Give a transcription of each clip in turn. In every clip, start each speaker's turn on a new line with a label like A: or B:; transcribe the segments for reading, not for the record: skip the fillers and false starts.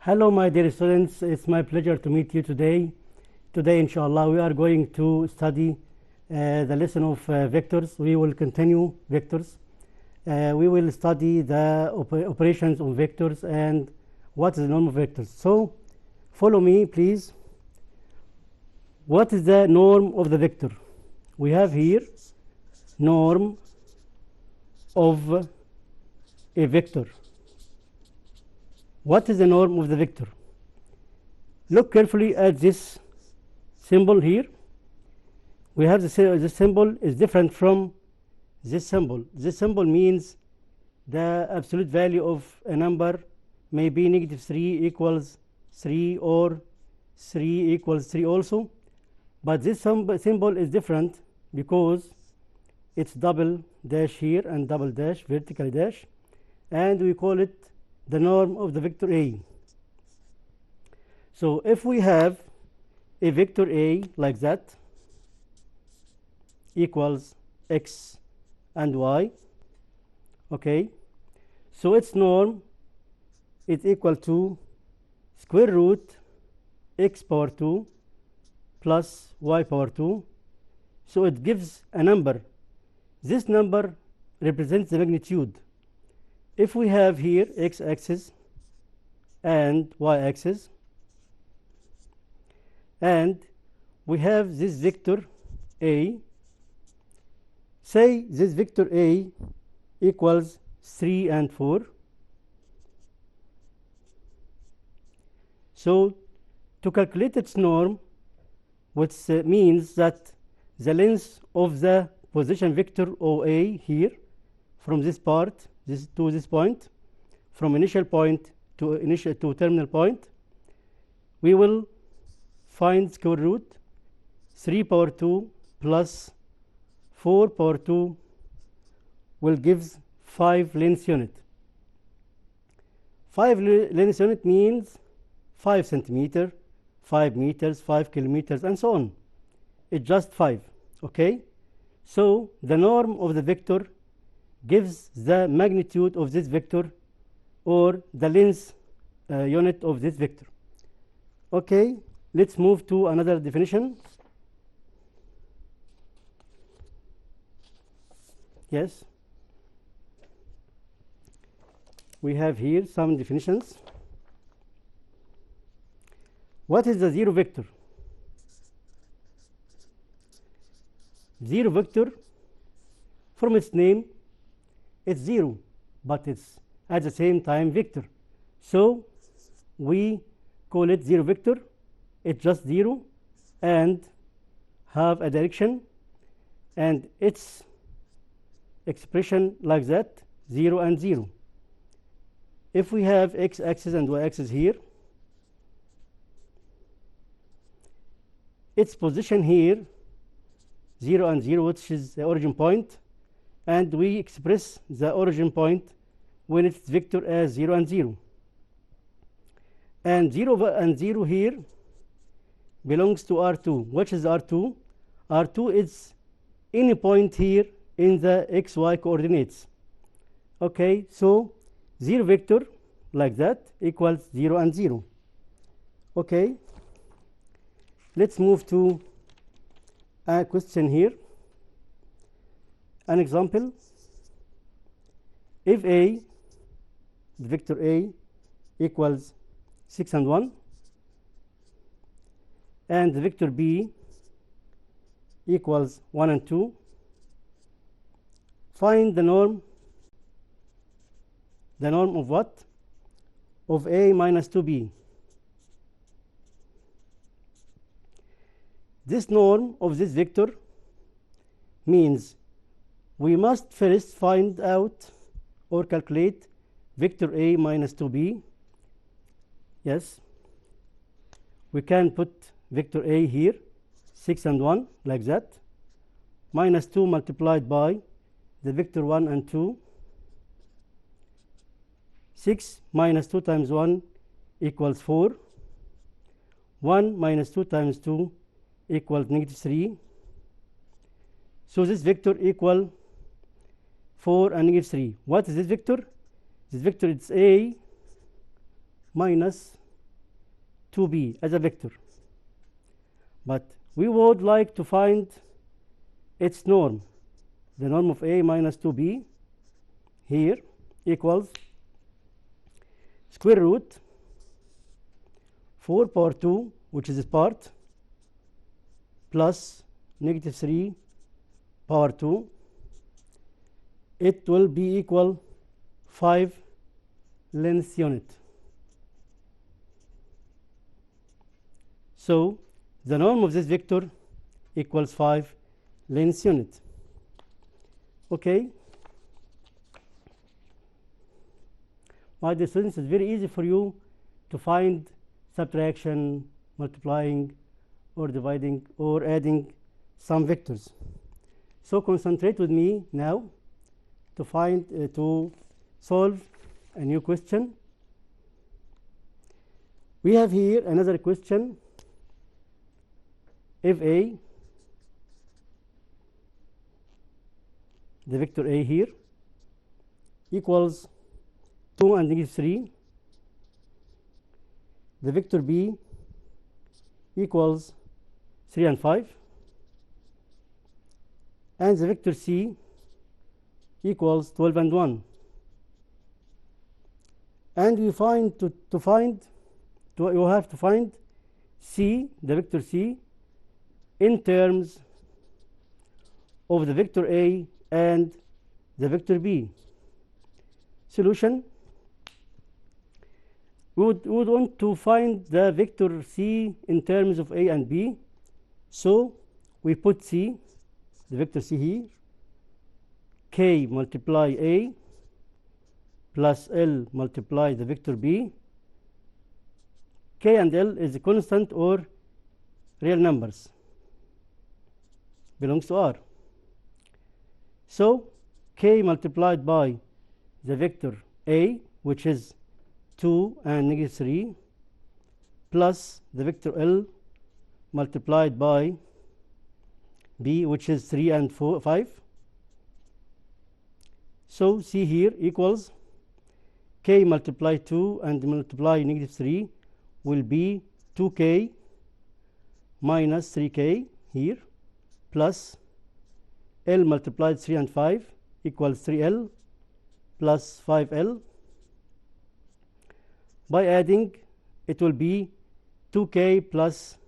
A: Hello, my dear students. It's my pleasure to meet you today. Today, inshallah, we are going to study the lesson of vectors. We will continue vectors. We will study the operations on vectors and what is the norm of vectors. So, follow me, please. What is the norm of the vector? We have here norm of a vector. What is the norm of the vector? Look carefully at this symbol here. We have the symbol is different from this symbol. This symbol means the absolute value of a number may be negative 3 equals 3 or 3 equals 3 also. But this symbol is different because it's double dash here and double dash, vertical dash, and we call it the norm of the vector A. So if we have a vector A like that equals x and y, okay, so its norm is equal to square root x power 2 plus y power 2. So it gives a number. This number represents the magnitude. If we have here x-axis and y-axis, and we have this vector A, say this vector A equals 3 and 4. So to calculate its norm, which means that the length of the position vector OA here from this part to this point, from initial point to terminal point, we will find square root 3 power 2 plus 4 power 2 will give 5 length unit. 5 length unit means 5 centimeter, 5 meters, 5 kilometers, and so on. It's just 5. Okay? So the norm of the vector gives the magnitude of this vector or the length unit of this vector. Okay, let's move to another definition. Yes, we have here some definitions. What is the zero vector? Zero vector, from its name, it's 0, but it's at the same time vector. So we call it zero vector. It's just 0 and have a direction, and its expression like that, 0 and 0. If we have x-axis and y-axis here, its position here 0 and 0, which is the origin point, and we express the origin point when it's vector as 0 and 0. And 0 and 0 here belongs to R2. Which is R2? R2 is any point here in the xy coordinates. Okay, so 0 vector like that equals 0 and 0. Okay, let's move to a question here. An example: if A, the vector A, equals 6 and 1, and the vector B equals 1 and 2, find the norm. The norm of what? Of A minus 2B. This norm of this vector means we must first find out or calculate vector A minus 2B. Yes, we can put vector A here, 6 and 1, like that, minus 2 multiplied by the vector 1 and 2. 6 minus 2 times 1 equals 4. 1 minus 2 times 2 equals negative 3. So this vector equal 4 and -3. What is this vector? This vector is A minus 2b as a vector, but we would like to find its norm. The norm of a minus 2b here equals square root 4 power 2, which is this part, plus negative 3 power 2. It will be equal 5 length unit. So the norm of this vector equals 5 length unit. Okay. My dear students, it's very easy for you to find subtraction, multiplying, or dividing, or adding some vectors. So concentrate with me now to find to solve a new question. We have here another question. If a, the vector a here, equals 2 and negative 3, the vector b equals 3 and 5, and the vector c equals 12 and 1. And we find you have to find c, the vector c, in terms of the vector a and the vector b. Solution: we would want to find the vector c in terms of a and b, so we put c, the vector c here, k multiply a plus l multiply the vector b. K and l is a constant or real numbers, belongs to R. So k multiplied by the vector a, which is 2 and negative 3, plus the vector l multiplied by b, which is 3 and 5. So c here equals k multiply 2 and multiply negative 3 will be 2k minus 3k here, plus l multiplied 3 and 5 equals 3l plus 5l. By adding, it will be 2k plus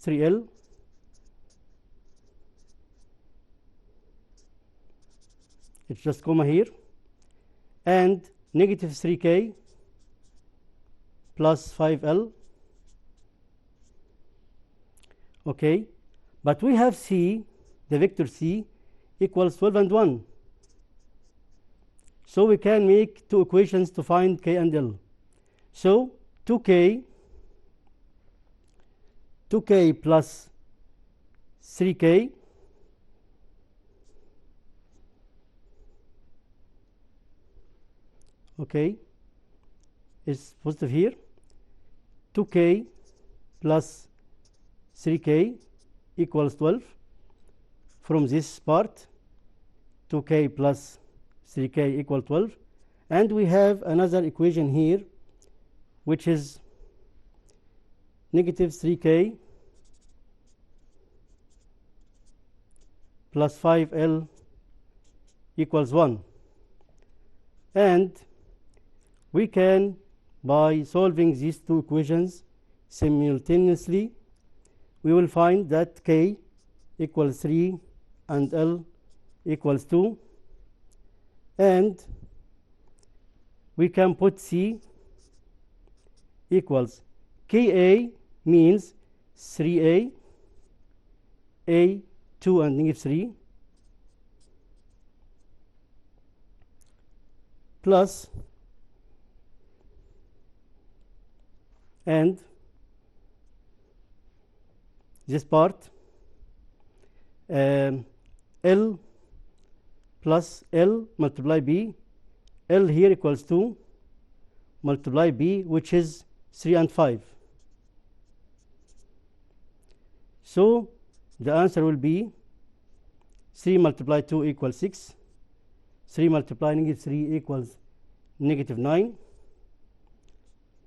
A: 3l it's just comma here, and negative 3k plus 5l. Okay, but we have c, the vector c, equals 12 and 1. So we can make two equations to find k and l. So 2k plus 3k okay is positive here. 2k plus 3k equals 12. From this part, 2k plus 3k equals 12, and we have another equation here, which is negative 3k plus 5l equals 1. And we can, by solving these two equations simultaneously, we will find that k equals 3 and l equals 2, and we can put c equals ka means 3a, a 2 and negative 3, plus and this part L plus L multiply B. L here equals 2 multiply B, which is 3 and 5. So the answer will be 3 multiply 2 equals 6. 3 multiply negative 3 equals negative 9,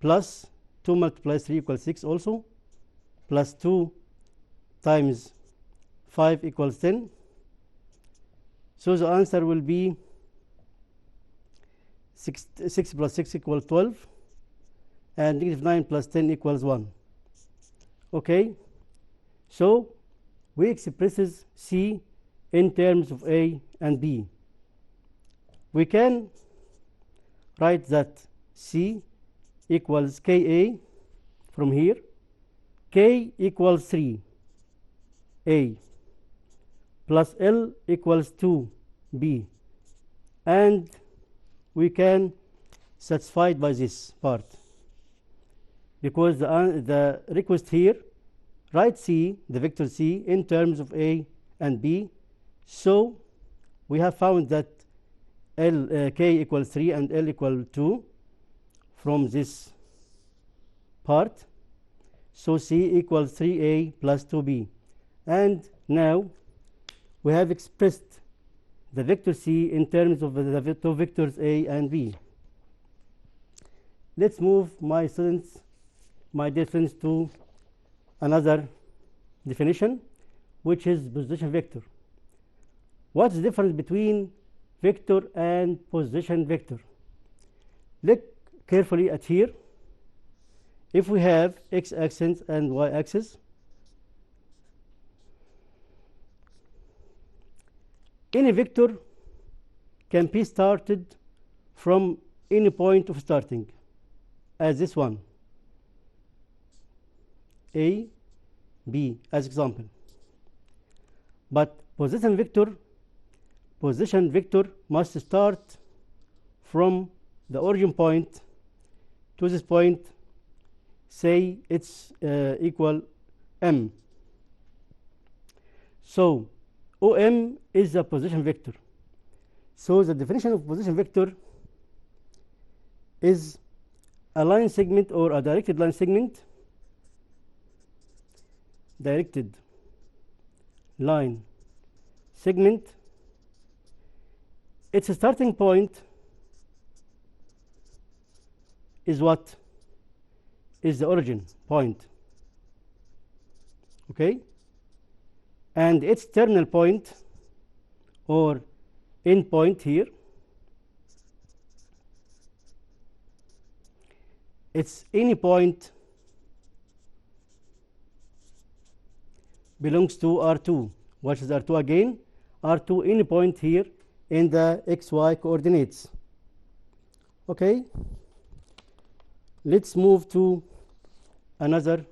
A: plus 2 multiplies 3 equals 6 also, plus 2 times 5 equals 10. So the answer will be 6 plus 6 equals 12, and negative 9 plus 10 equals 1. Okay, so we expresses C in terms of A and B. We can write that C equals KA from here. K equals 3 A plus L equals 2 B, and we can satisfy by this part because the request here write C, the vector C, in terms of A and B. So we have found that K equals 3 and L equal 2 from this part. So C equals 3A plus 2B. And now we have expressed the vector C in terms of the two vectors A and B. Let's move, my students, my dear friends, to another definition, which is position vector. What's the difference between vector and position vector? Look carefully at here. If we have x-axis and y-axis, any vector can be started from any point of starting, as this one, A, B, as example. But position vector must start from the origin point to this point, say it's equal M. So OM is the position vector. So the definition of position vector is a line segment or a directed line segment, its starting point is what? Is the origin point. Okay? And its terminal point or end point here, it's any point belongs to R2. What is R2 again? R2, any point here in the XY coordinates. Okay? Let's move to another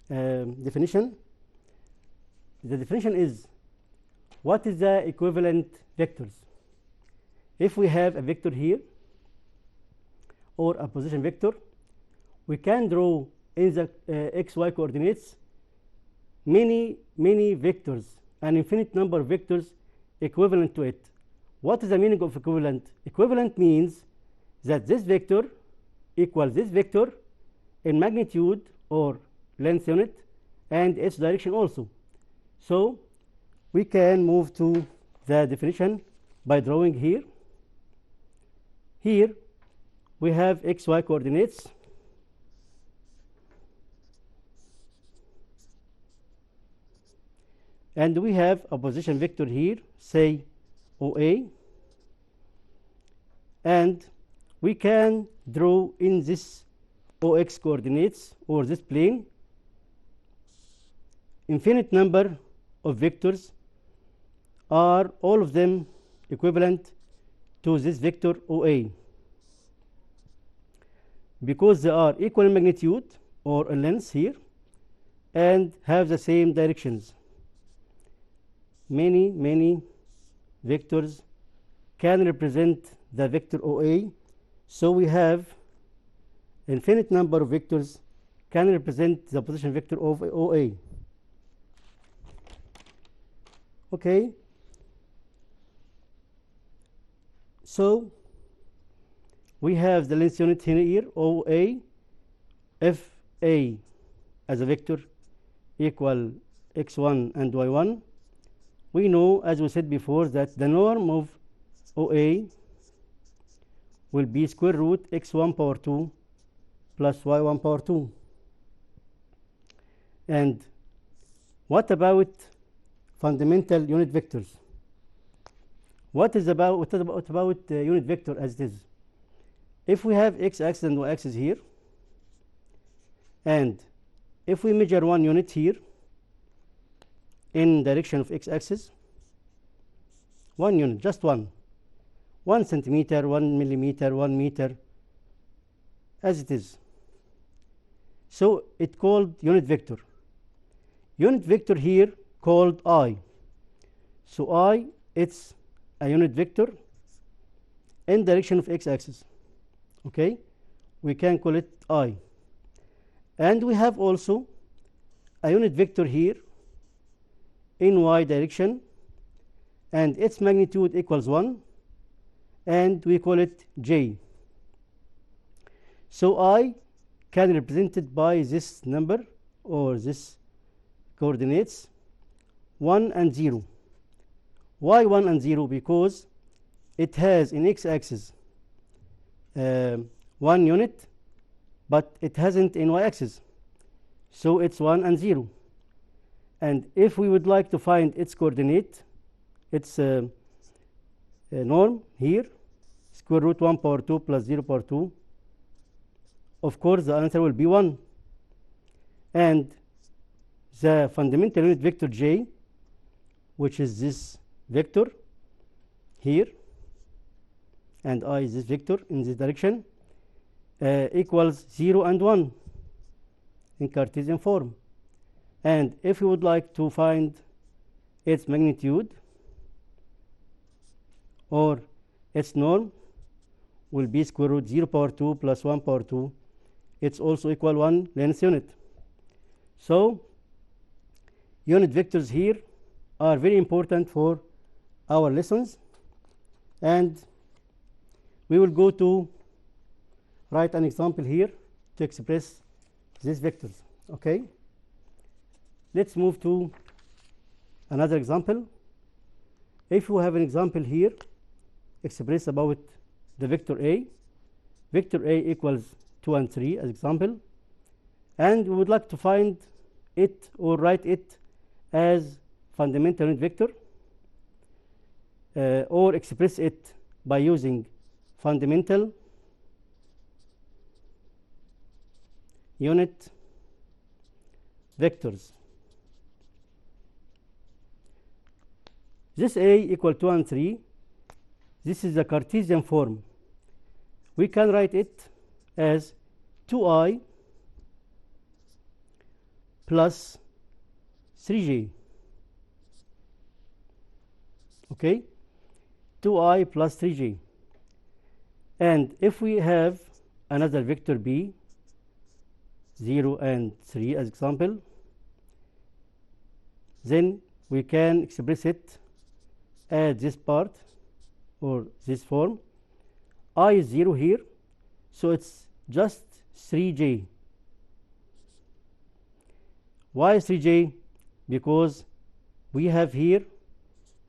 A: definition. The definition is, what is the equivalent vectors? If we have a vector here or a position vector, we can draw in the XY coordinates many vectors, an infinite number of vectors equivalent to it. What is the meaning of equivalent? Equivalent means that this vector equals this vector in magnitude or length unit and its direction also. So we can move to the definition by drawing here. Here we have XY coordinates. And we have a position vector here, say OA. And we can draw in this OX coordinates or this plane infinite number of vectors, are all of them equivalent to this vector OA, because they are equal in magnitude or in length here and have the same directions. Many vectors can represent the vector OA. So we have infinite number of vectors can represent the position vector of OA. Okay. So we have the length unit here, OA. If A as a vector equal x1 and y1, we know, as we said before, that the norm of OA will be square root x1 power 2 plus y1 power 2. And what about fundamental unit vectors? What about unit vector as it is? If we have x-axis and y-axis here, and if we measure 1 unit here in direction of x-axis, 1 unit, just 1 centimeter, 1 millimeter, 1 meter, as it is. So it called unit vector. Unit vector here called I. So I, it's a unit vector in direction of x-axis. Okay, we can call it I. And we have also a unit vector here in y direction, and its magnitude equals 1, and we call it j. So I can be represented by this number or this coordinates 1 and 0. Why 1 and 0? Because it has in x-axis 1 unit, but it hasn't in y-axis. So it's 1 and 0. And if we would like to find its coordinate, its norm here, square root 1 power 2 plus 0 power 2, of course the answer will be 1. And the fundamental unit vector j, which is this vector here, and I is this vector in this direction, equals 0 and 1 in Cartesian form. And if we would like to find its magnitude or its norm, will be square root 0 power 2 plus 1 power 2. It's also equal 1 length unit. So unit vectors here are very important for our lessons, and we will go to write an example here to express these vectors. Okay, let's move to another example. If you have an example here, express about the vector A. Vector A equals 2 and 3 as example, and we would like to find it or write it as fundamental unit vector, or express it by using fundamental unit vectors. This A equal 2 and 3. This is the Cartesian form. We can write it as 2i plus 3j. Okay, 2i plus 3j. And if we have another vector b, 0 and 3 as example, then we can express it as this part or this form. I is 0 here, so it's just 3j. Why is 3j? Because we have here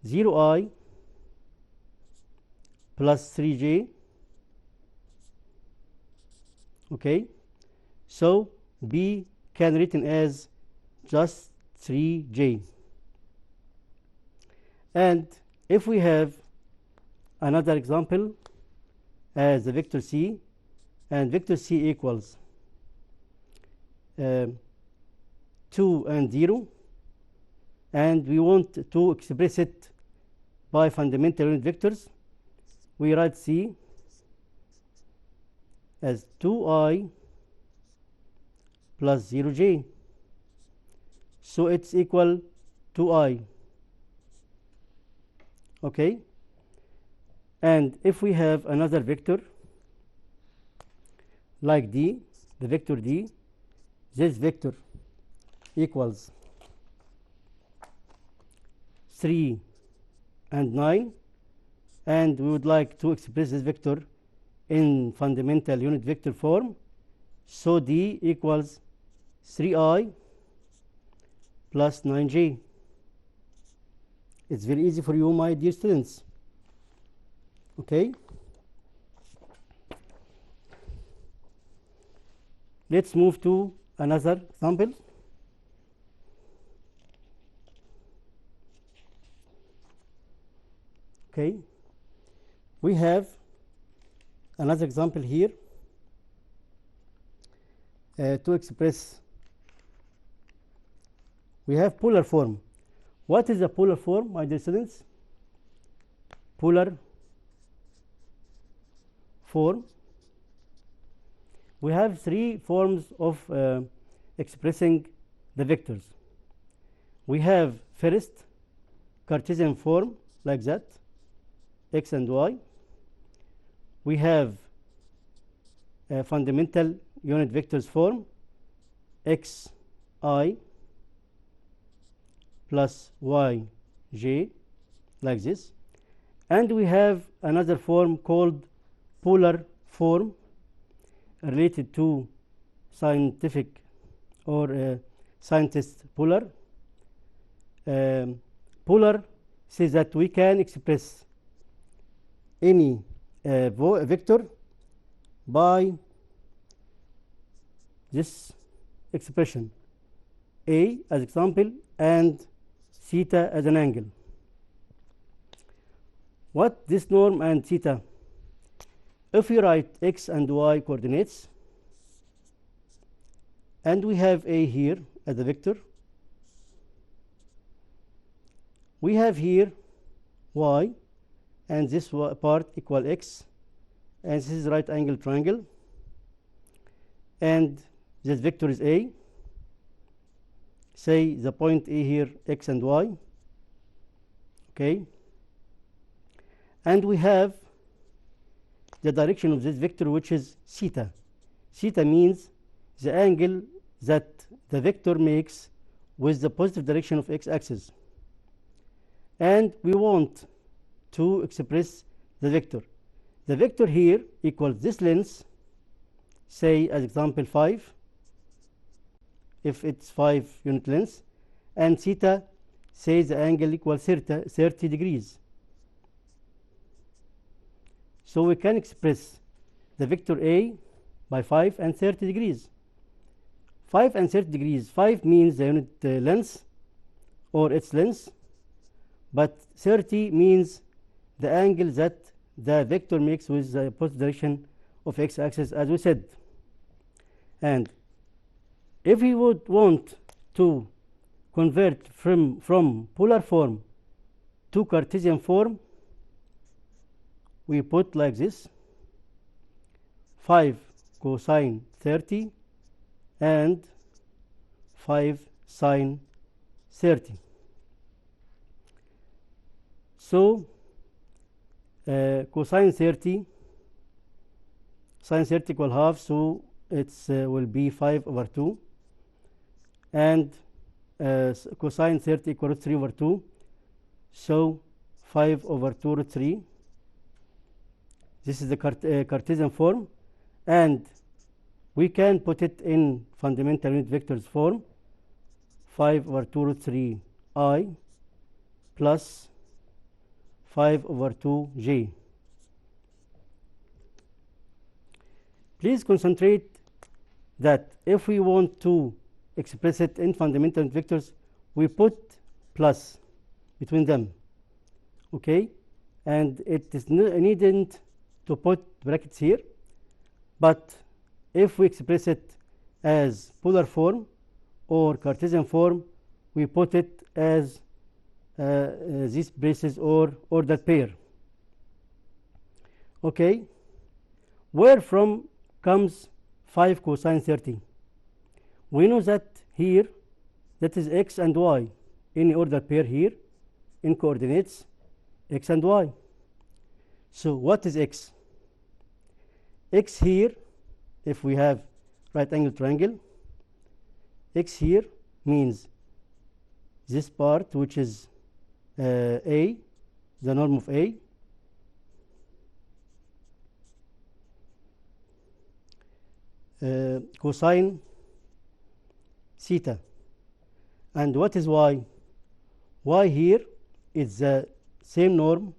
A: 0i plus 3j. Okay, so b can be written as just 3j. And if we have another example as the vector c, and vector c equals 2 and 0, and we want to express it by fundamental unit vectors, we write c as 2i plus 0j. So it's equal 2i. Okay, and if we have another vector like d, the vector d, this vector equals 3 and 9, and we would like to express this vector in fundamental unit vector form. So d equals 3i plus 9j. It's very easy for you, my dear students. Okay, let's move to another example. Okay, we have another example here to express. We have polar form. What is a polar form, my dear students? Polar form. We have three forms of expressing the vectors. We have first Cartesian form like that, x and y. We have fundamental unit vectors form, x I plus y j, like this. And we have another form called polar form, related to scientific or scientist polar. Polar says that we can express any vector by this expression, a as example and theta as an angle. What this norm and theta? If we write x and y coordinates, and we have a here as a vector, we have here y, and this part equal x, and this is right angle triangle, and this vector is a. Say the point a here, x and y. Okay, and we have the direction of this vector, which is theta. Theta means the angle that the vector makes with the positive direction of x-axis, and we want to express the vector. The vector here equals this length, say as example 5, if it's 5 unit length, and theta says the angle equals 30 degrees. So we can express the vector a by 5 and 30 degrees. 5 and 30 degrees, 5 means the unit length or its length, but 30 means the angle that the vector makes with the opposite direction of x-axis, as we said. And if we would want to convert from polar form to Cartesian form, we put like this: 5 cosine 30 and 5 sine 30. So cosine 30, sine 30 equal half, so it's will be 5 over 2, and cosine 30 equal 3 over 2, so 5 over 2 root 3. This is the Cartesian form, and we can put it in fundamental unit vectors form: 5 over 2 root 3 I plus 5 over 2 j. Please concentrate that if we want to express it in fundamental unit vectors, we put plus between them. Okay, and it is needn't to put brackets here, but if we express it as polar form or Cartesian form, we put it as these braces or that pair. Okay, where from comes 5 cosine 30? We know that here, that is x and y, any ordered pair here in coordinates x and y. So what is x? X here, if we have right angle triangle, x here means this part, which is a, the norm of a, cosine theta. And what is y? Y here is the same norm,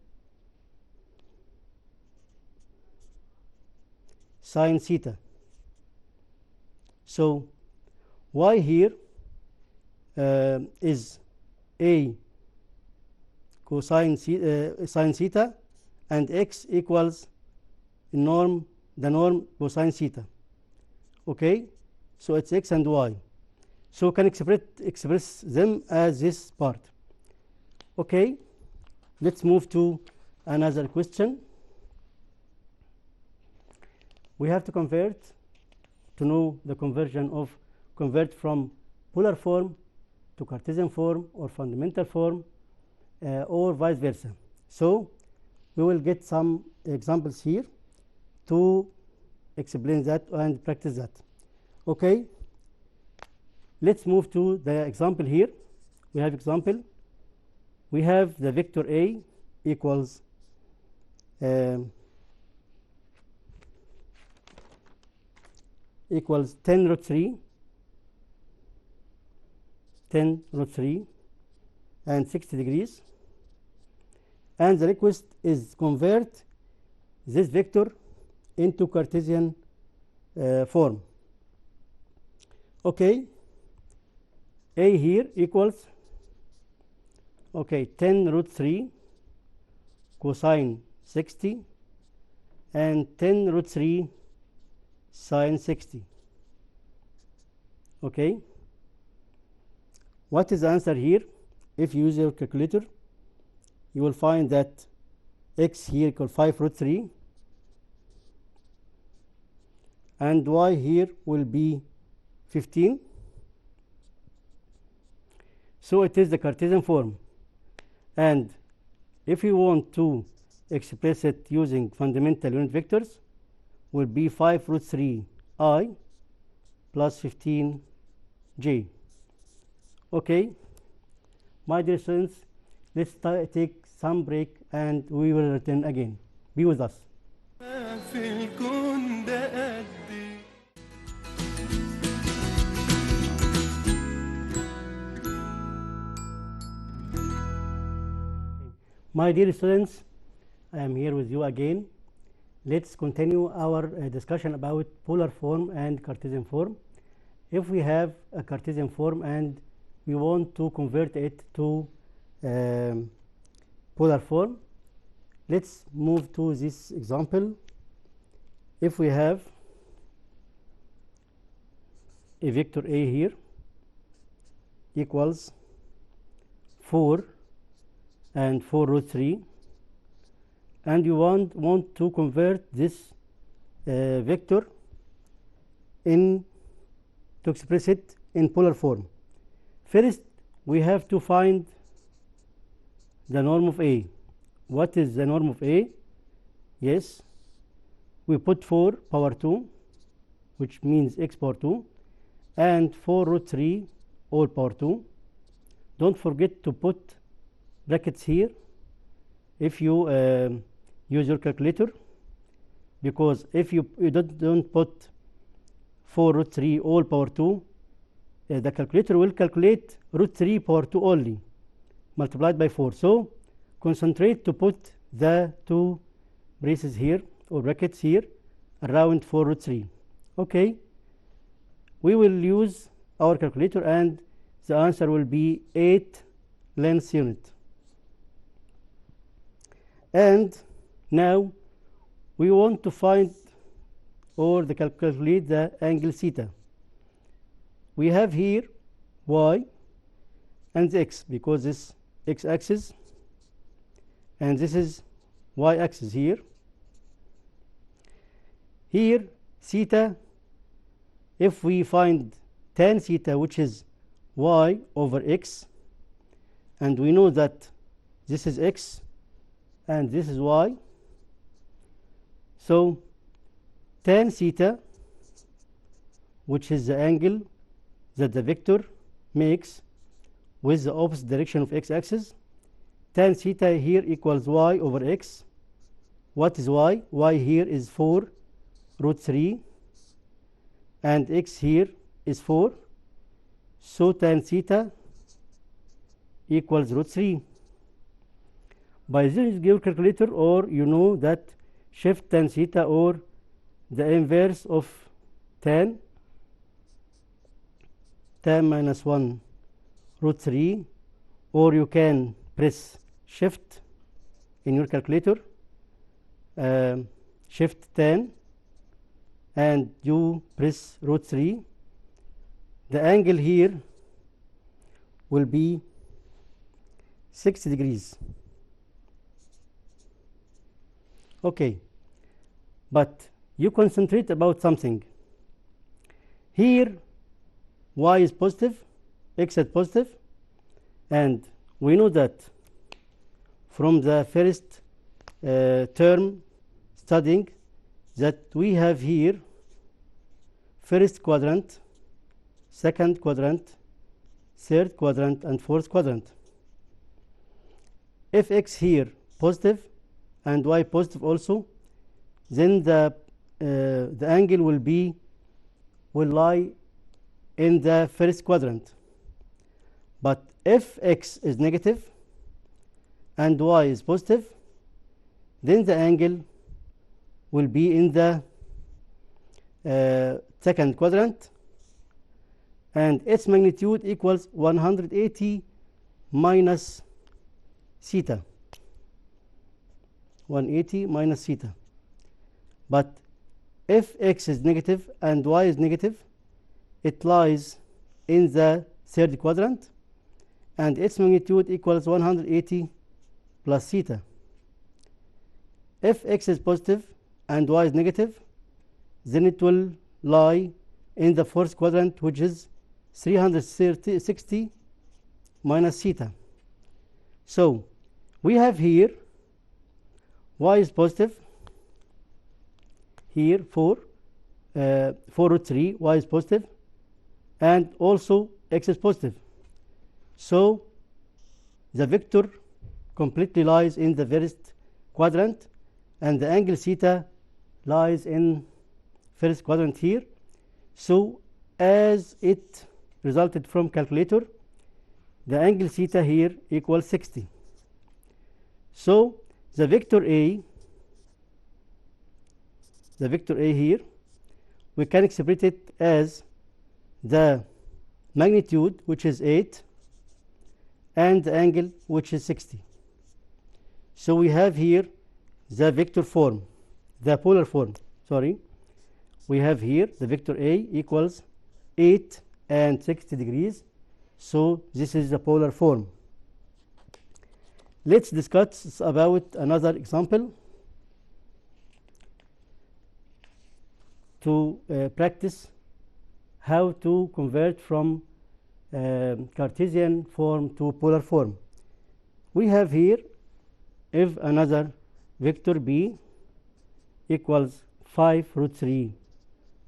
A: sine theta. So y here is a cosine sine theta, and x equals the norm cosine theta. Okay, so it's x and y. So can express them as this part. Okay, let's move to another question. We have to know the convert from polar form to Cartesian form or fundamental form, or vice versa. So we will get some examples here to explain that and practice that. Okay, let's move to the example here. We have example. We have the vector A equals equals 10 root 3 and 60 degrees, and the request is convert this vector into Cartesian form. Okay, A here equals 10 root 3 cosine 60 and 10 root 3 sine 60. Okay, what is the answer here? If you use your calculator, you will find that x here equals 5 root 3 and y here will be 15. So it is the Cartesian form, and if you want to express it using fundamental unit vectors, will be 5 root 3 I plus 15 j. Okay, my dear students, let's take some break and we will return again. Be with us. My dear students, I am here with you again. Let's continue our discussion about polar form and Cartesian form. If we have a Cartesian form and we want to convert it to polar form, let's move to this example. If we have a vector A here equals 4 and 4 root 3, and you want to convert this vector to express it in polar form. First, we have to find the norm of A. What is the norm of A? Yes, we put 4 power 2, which means x power 2, and 4 root 3 all power 2. Don't forget to put brackets here if you use your calculator, because if you don't put 4 root 3 all power 2, the calculator will calculate root 3 power 2 only multiplied by 4. So concentrate to put the 2 braces here or brackets here around 4 root 3. Okay, we will use our calculator and the answer will be 8 length unit. And now we want to find or calculate the angle theta. We have here y and x, because this x axis and this is y axis here. Here theta, if we find tan theta, which is y over x, and we know that this is x and this is y, so tan theta, which is the angle that the vector makes with the opposite direction of x axis, tan theta here equals y over x. What is y? Y here is 4 root 3 and x here is 4, so tan theta equals root 3. By using your calculator, or you know that shift tan theta or the inverse of tan tan minus 1 root 3, or you can press shift in your calculator, shift tan, and you press root 3. The angle here will be 60 degrees. Okay, but you concentrate about something. Here y is positive, x is positive, and we know that from the first term studying that we have here first quadrant, second quadrant, third quadrant, and fourth quadrant. If x here positive and y positive also, then the angle will lie in the first quadrant. But if x is negative and y is positive, then the angle will be in the second quadrant, and its magnitude equals 180 minus theta. 180 minus theta. But if x is negative and y is negative, it lies in the third quadrant, and its magnitude equals 180 plus theta. If x is positive and y is negative, then it will lie in the fourth quadrant, which is 360 minus theta. So we have here y is positive, here 4 root 3, y is positive, and also x is positive. So the vector completely lies in the first quadrant, and the angle theta lies in first quadrant here. So as it resulted from calculator, the angle theta here equals 60. So the vector A here, we can express it as the magnitude, which is 8, and the angle, which is 60. So we have here the vector form, the polar form, sorry. We have here the vector A equals 8 and 60 degrees. So this is the polar form. Let's discuss about another example to practice how to convert from Cartesian form to polar form. We have here, if another vector B equals 5 root 3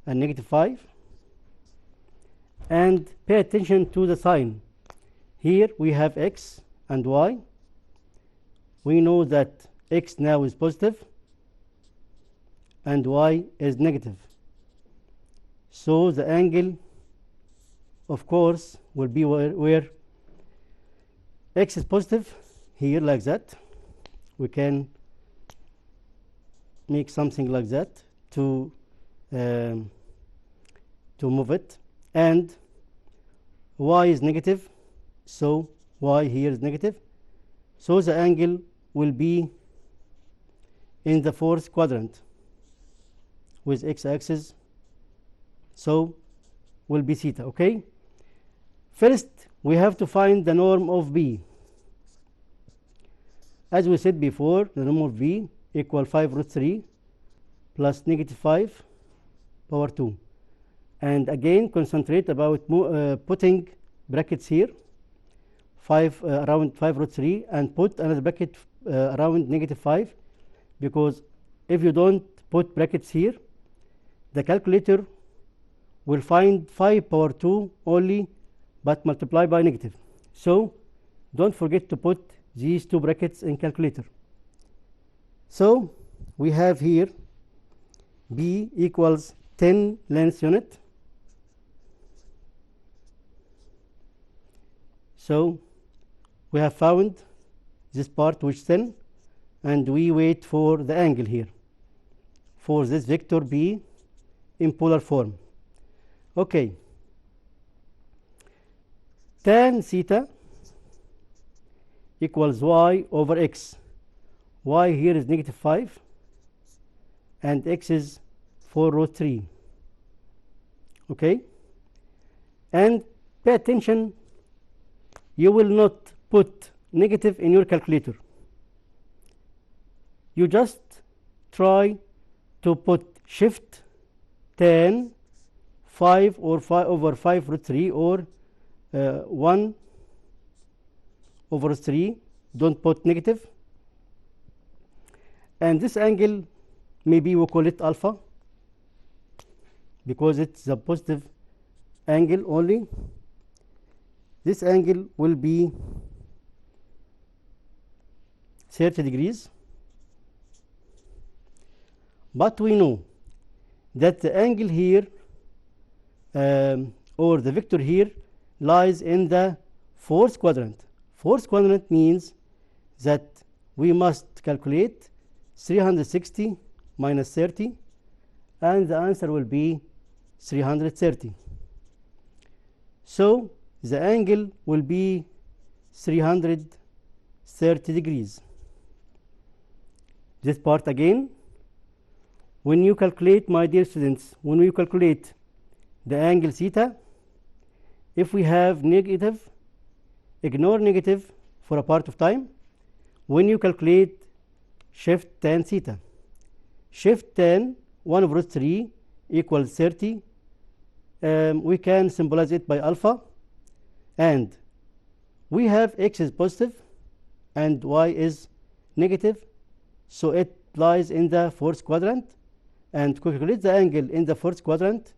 A: and negative 5, and pay attention to the sign. Here we have x and y. We know that x now is positive and y is negative. So the angle, of course, will be where x is positive, here like that. We can make something like that to move it, and y is negative, so y here is negative. So the angle will be in the fourth quadrant with x-axis, so will be theta. Okay, first we have to find the norm of B. As we said before, the norm of B equal 5 root 3 plus negative 5 power 2. And again, concentrate about putting brackets here, around 5 root 3, and put another bracket around negative 5, because if you don't put brackets here, the calculator will find 5 power 2 only, but multiply by negative. So don't forget to put these two brackets in calculator. So we have here B equals 10 length unit. So we have found this part, which is 10, and we wait for the angle here for this vector B in polar form. Okay, tan theta equals y over x. Y here is negative 5 and x is 4 root 3. Okay, and pay attention, you will not put negative in your calculator. You just try to put shift tan 5 or 5 over 5 root 3 or 1 over 3. Don't put negative. And this angle, maybe we call it alpha because it's a positive angle only. This angle will be 30 degrees. But we know that the angle here or the vector here lies in the fourth quadrant. Fourth quadrant means that we must calculate 360 minus 30 and the answer will be 330. So the angle will be 330 degrees. This part again, when you calculate, my dear students, when we calculate the angle theta, if we have negative, ignore negative for a part of time. When you calculate shift tan theta, shift tan 1 over 3 equals 30. We can symbolize it by alpha, and we have x is positive and y is negative, so it lies in the fourth quadrant. And to calculate the angle in the fourth quadrant,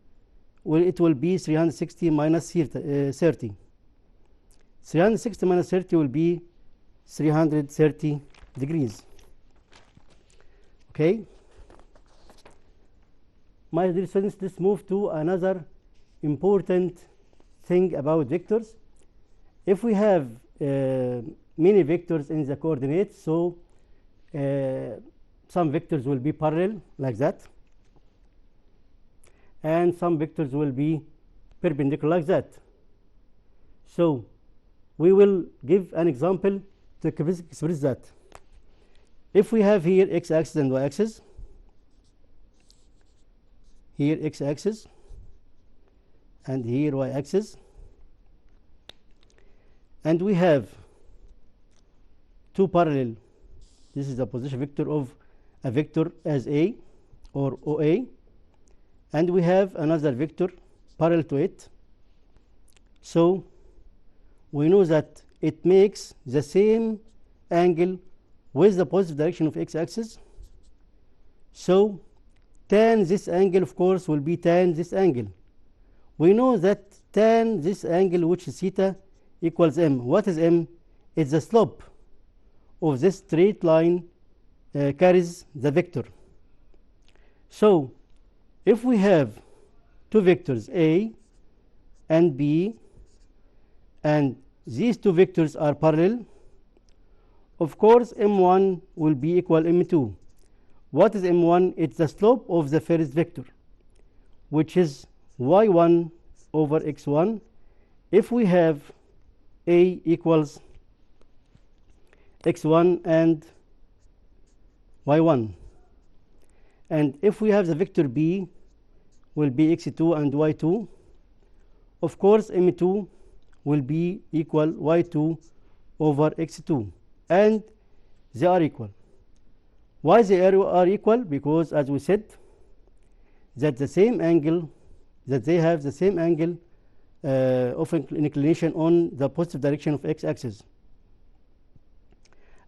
A: it will be 360 minus 30. 360 minus 30 will be 330 degrees. Okay, my dear students, let's move to another important thing about vectors. If we have many vectors in the coordinates, so some vectors will be parallel like that, and some vectors will be perpendicular like that. So we will give an example to express that. If we have here x-axis and y-axis, here x-axis and here y-axis, and we have two parallel, this is the position vector of a vector as A or OA, and we have another vector parallel to it. So we know that it makes the same angle with the positive direction of x-axis. So tan this angle, of course, will be tan this angle. We know that tan this angle, which is theta, equals m. What is m? It's the slope of this straight line carries the vector. So if we have two vectors A and B, and these two vectors are parallel, of course m1 will be equal m2. What is m1? It's the slope of the first vector, which is y1 over x1. If we have A equals x1 and y1, and if we have the vector B will be x2 and y2, of course m2 will be equal y2 over x2, and they are equal. Why they are equal? Because as we said that the same angle, that they have the same angle of inclination on the positive direction of x-axis.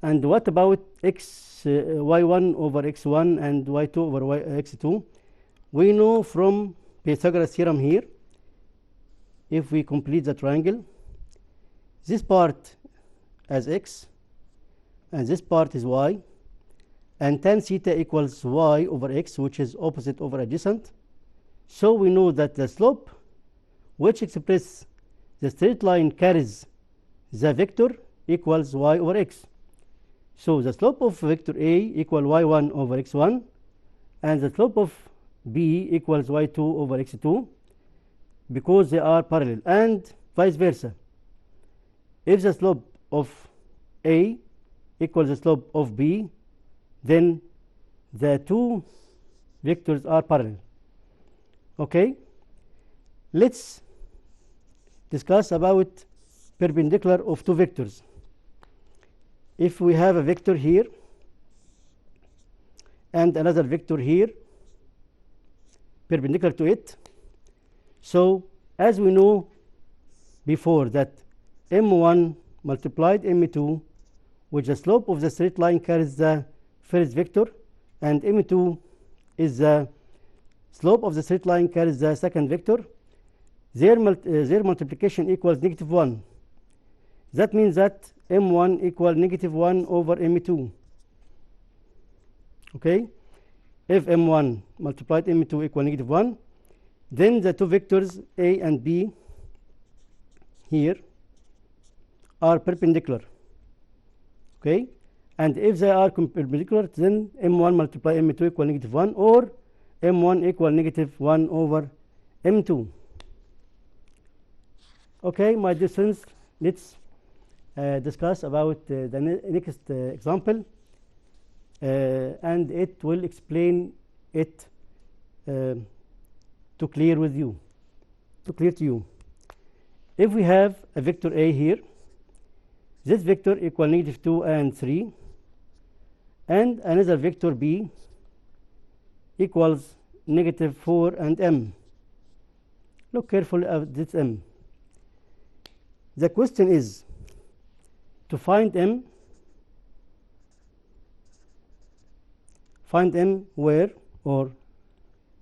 A: And what about y1 over x1 and y2 over x2? We know from Pythagoras theorem here, if we complete the triangle, this part as x and this part is y, and tan theta equals y over x, which is opposite over adjacent. So we know that the slope which expresses the straight line carries the vector equals y over x. So the slope of vector A equal y1 over x1, and the slope of B equals y2 over x2, because they are parallel, and vice versa. if the slope of A equals the slope of B, then the two vectors are parallel. Okay, let's discuss about perpendicular of two vectors. If we have a vector here and another vector here perpendicular to it, so as we know before that m1 multiplied m2, which the slope of the straight line carries the first vector, and m2 is the slope of the straight line carries the second vector, their multiplication equals -1. That means that m1 equal -1 over m2. Okay, if m1 multiplied m2 equal -1, then the two vectors A and B here are perpendicular. Okay, and if they are perpendicular, then m1 multiplied m2 equal -1, or m1 equal -1 over m2. Okay, my dear students, let's discuss about the next example, and it will explain it to clear to you. If we have a vector A here, this vector equal -2 and 3, and another vector B equals -4 and m. Look carefully at this m. The question is to find m. Find m where, or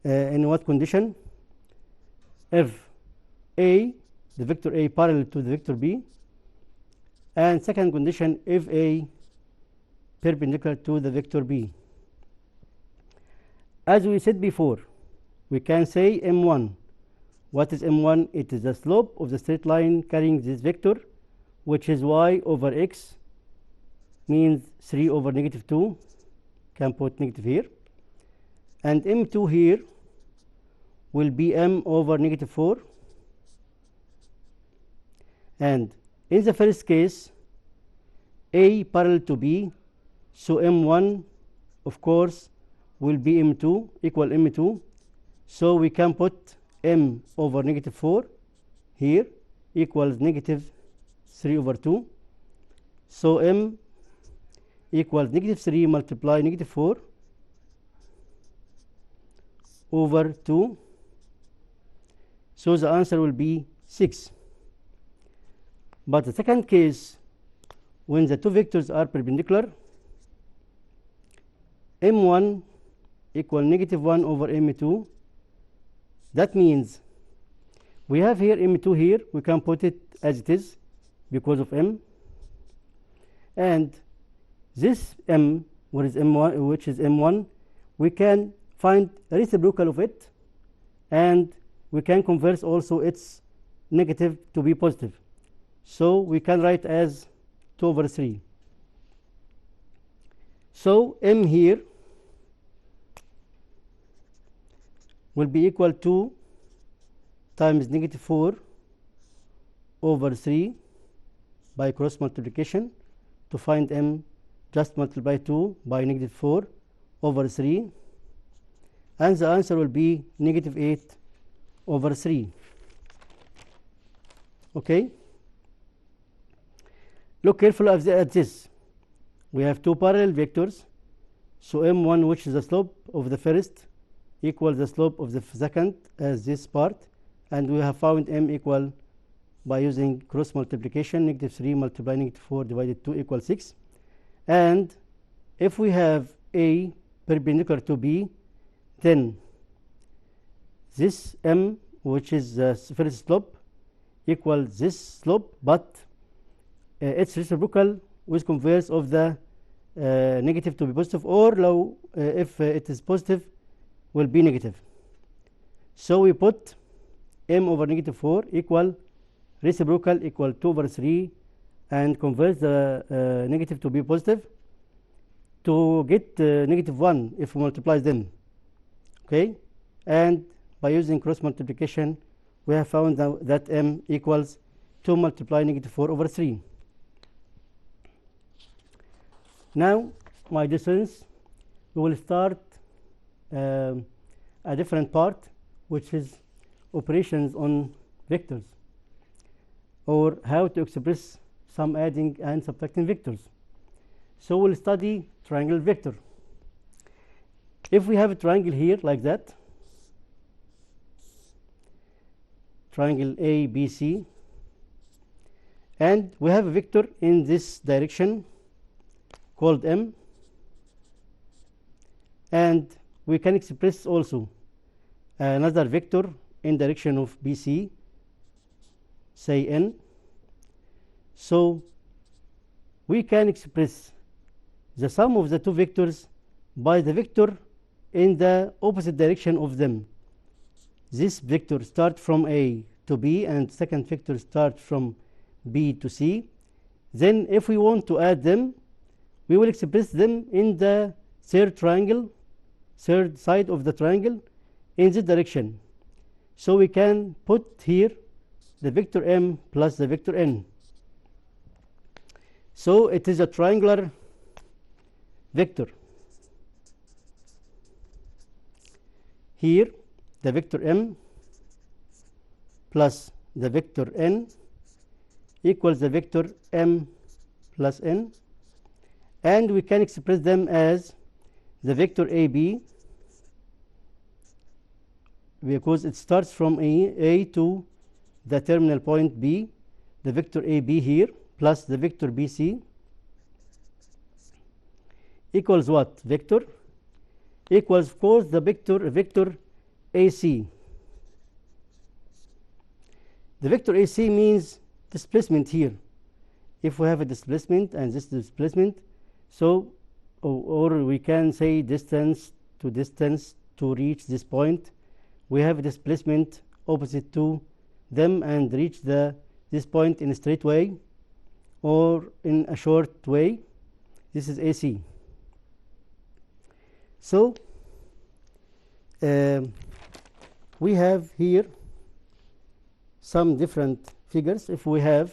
A: in what condition? If A, the vector A parallel to the vector B, and second condition, if A perpendicular to the vector B. As we said before, we can say m1. What is m1? It is the slope of the straight line carrying this vector, which is y over x, means 3 over -2. Can put negative here. And m2 here will be m over -4. And in the first case, A parallel to B, so m1 of course will be m2 equal m2. So we can put m over -4 here equals -3 over 2. So m equals -3 multiply -4 over 2. So the answer will be 6. But the second case, when the two vectors are perpendicular, m1 equal -1 over m2. That means we have here m2 here, we can put it as it is because of m, and this m, which is m1, we can find a reciprocal of it, and we can convert also its negative to be positive. So we can write as 2 over 3. So m here will be equal to times -4 over 3 by cross multiplication. To find m, just multiply 2 by -4 over 3, and the answer will be -8 over 3. Okay, look carefully at this. We have two parallel vectors, so m1, which is the slope of the first, equals the slope of the second, as this part, and we have found m equal by using cross multiplication, -3 multiply -4 divided 2 equals 6. And if we have A perpendicular to B, then this m, which is the first slope, equals this slope, but it's reciprocal with converse of the negative to be positive, or low, if it is positive, will be negative. So we put m over -4 equal reciprocal equal 2 over 3, and convert the negative to be positive to get -1 if we multiply them. Okay, and by using cross multiplication, we have found that m equals 2 multiply -4 over 3. Now, my dear students, we will start a different part, which is operations on vectors, or how to express some adding and subtracting vectors. So we'll study triangle vector. If we have a triangle here like that, triangle ABC, and we have a vector in this direction called M, and we can express also another vector in direction of BC, say N. So we can express the sum of the two vectors by the vector in the opposite direction of them. This vector starts from A to B, and second vector starts from B to C. Then if we want to add them, we will express them in the third side of the triangle in this direction. So we can put here the vector M plus the vector N. So it is a triangular vector. Here the vector M plus the vector N equals the vector M plus N, and we can express them as the vector AB, because it starts from A to the terminal point B, the vector AB here plus the vector BC equals what? Vector equals, of course, the vector AC. The vector AC means displacement here. If we have a displacement and this displacement, so or we can say distance to reach this point, we have a displacement opposite to them and reach this point in a straight way or in a short way. This is AC. So we have here some different figures. If we have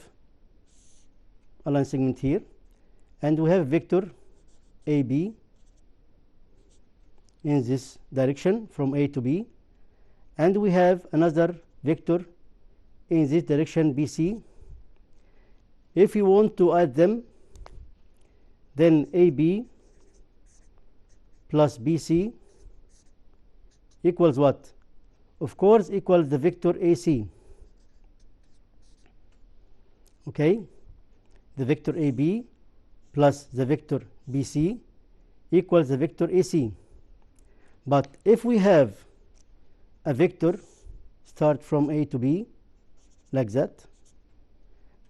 A: a line segment here, and we have vector AB in this direction from A to B, and we have another vector in this direction BC. If you want to add them, then AB plus BC equals what? Of course, equals the vector AC. Okay, the vector AB plus the vector BC equals the vector AC. But if we have a vector start from A to B like that,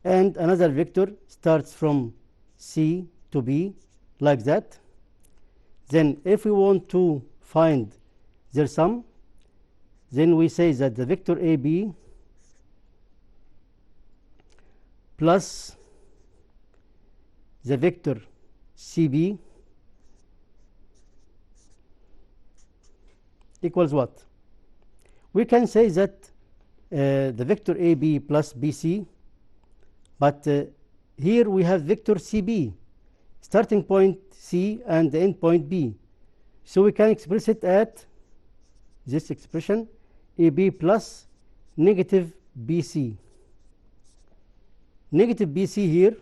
A: and another vector starts from C to B like that, then if we want to find their sum, then we say that the vector AB plus the vector CB equals what? We can say that the vector AB plus BC, but here we have vector CB, starting point C and the end point B. So we can express it at this expression, AB plus negative BC. Negative BC here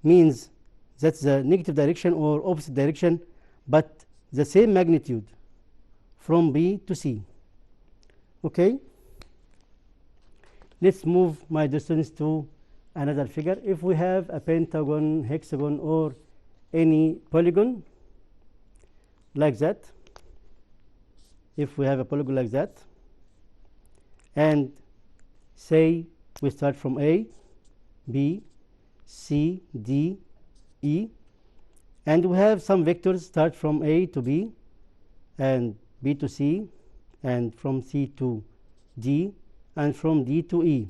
A: means that's the negative direction or opposite direction, but the same magnitude from B to C. Okay, let's move, my dear students, to another figure. If we have a pentagon, hexagon, or any polygon like that, if we have a polygon like that, and say we start from A, B, C, D, E, and we have some vectors start from A to B and B to C, and from C to D, and from D to E.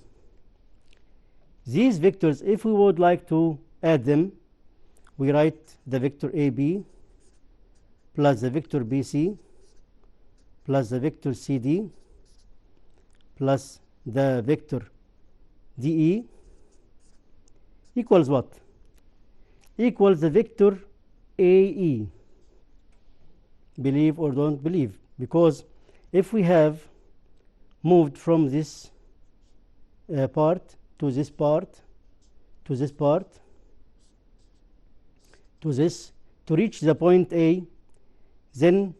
A: These vectors, if we would like to add them, we write the vector AB plus the vector BC plus the vector CD plus the vector DE equals what? equals the vector AE. Believe or don't believe, because if we have moved from this part to this part to this part to this to reach the point A, then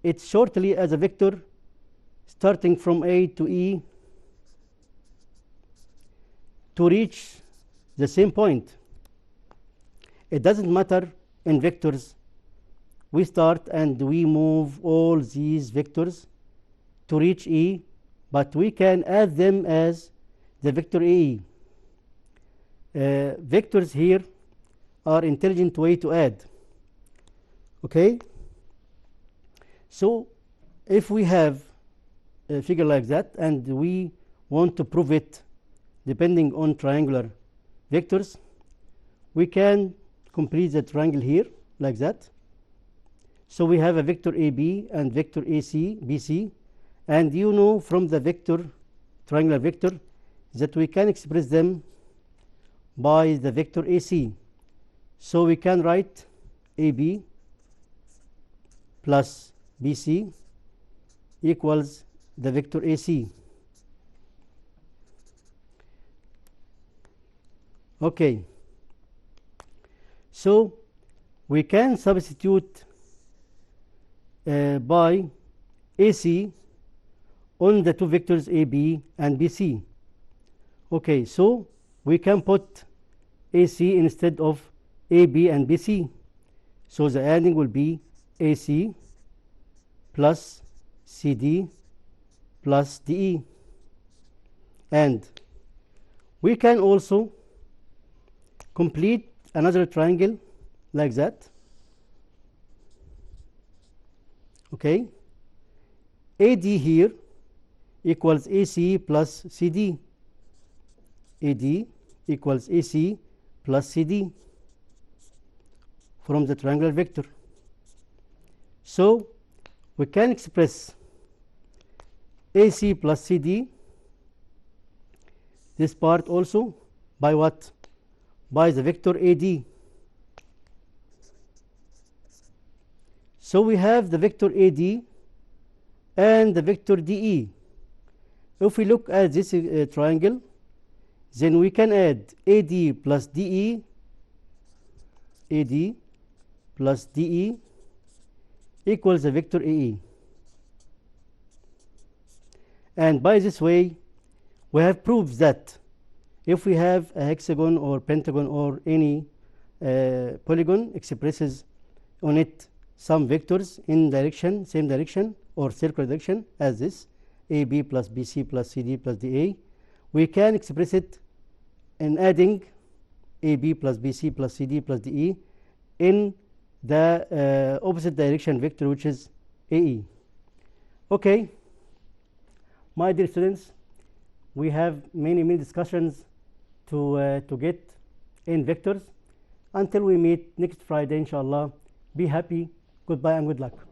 A: it's shortly as a vector starting from A to E to reach the same point. It doesn't matter in vectors. We start and we move all these vectors to reach E, but we can add them as the vector AE. Vectors here are intelligent way to add. Okay? So if we have a figure like that and we want to prove it depending on triangular vectors, we can complete the triangle here like that. So we have a vector AB and vector AC, BC, and you know from the vector, triangular vector, that we can express them by the vector AC. So we can write AB plus BC equals the vector AC. Okay. So we can substitute by AC on the two vectors AB and BC. Okay, so we can put AC instead of AB and BC. So the adding will be AC plus CD plus DE. And we can also complete another triangle like that. Okay, AD here equals AC plus CD. AD equals AC plus CD from the triangular vector. So we can express AC plus CD, this part also, by what? By the vector AD. So we have the vector AD and the vector DE. If we look at this triangle, then we can add AD plus DE, AD plus DE equals the vector AE. And by this way, we have proved that if we have a hexagon or pentagon or any polygon expresses on it some vectors in direction, same direction or circular direction as this, AB plus BC plus CD plus DA, we can express it in adding AB plus BC plus CD plus DE in the opposite direction vector, which is AE. Okay, my dear students, we have many discussions to get in vectors. Until we meet next Friday, inshallah, be happy, goodbye and good luck.